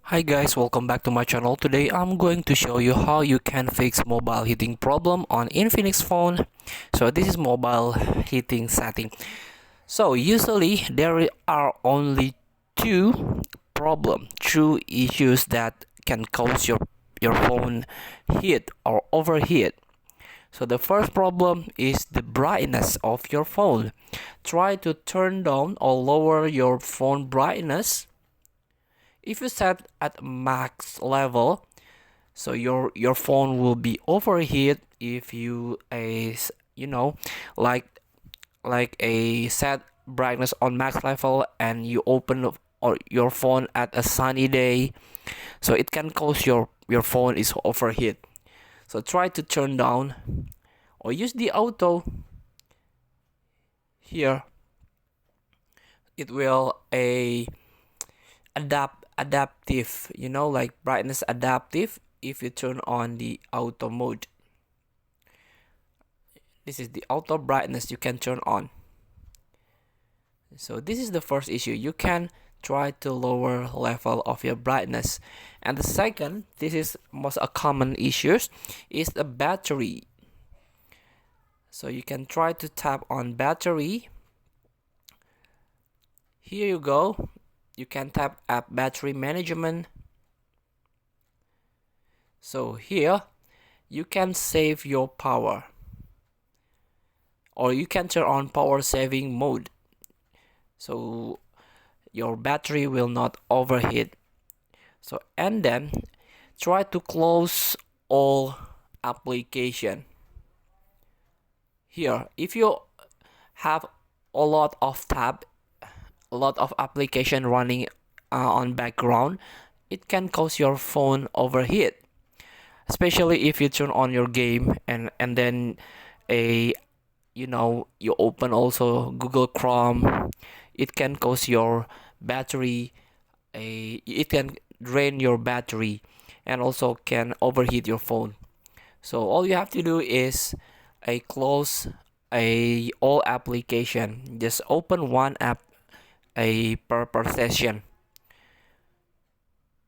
Hi guys, welcome back to my channel. Today I'm going to show you how you can fix mobile heating problem on Infinix phone. So this is mobile heating setting. So usually there are only two issues that can cause your phone heat or overheat. So the first problem is the brightness of your phone. Try to turn down or lower your phone brightness. If you set at max level, so your phone will be overheat if you like a set brightness on max level and you open or your phone at a sunny day, so it can cause your phone is overheat. So try to turn down or use the auto here. It will adaptive, like brightness adaptive. If you turn on the auto mode, this is the auto brightness you can turn on. So this is the first issue. You can try to lower level of your brightness. And the second, this is most a common issues, is the battery. So you can try to tap on battery. Here you go. You can tap app battery management. So here you can save your power, or you can turn on power saving mode, so your battery will not overheat. So and then try to close all application. Here, if you have a lot of application running on background, it can cause your phone overheat, especially if you turn on your game and then you open also Google Chrome. It can cause your battery, it can drain your battery and also can overheat your phone. So all you have to do is close all application. Just open one app per session.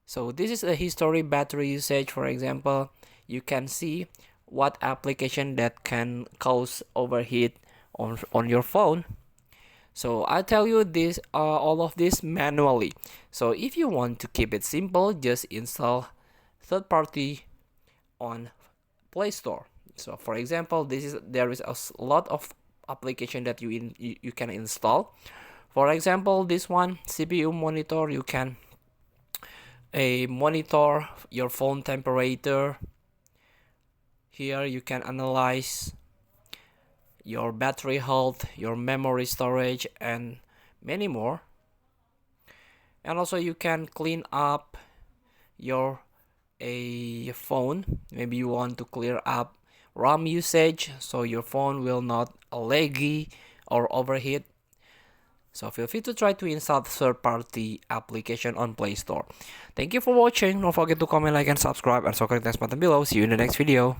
So this is a history battery usage. For example, you can see what application that can cause overheat on your phone. So I tell you this all of this manually. So if you want to keep it simple, just install third party on Play Store. So for example, there is a lot of application that you can install. For example, this one, CPU monitor, you can monitor your phone temperature. Here you can analyze your battery health, your memory storage, and many more. And also you can clean up your phone. Maybe you want to clear up RAM usage so your phone will not laggy or overheat. So feel free to try to install third-party application on Play Store. Thank you for watching. Don't forget to comment, like, and subscribe, and click the next button below. See you in the next video.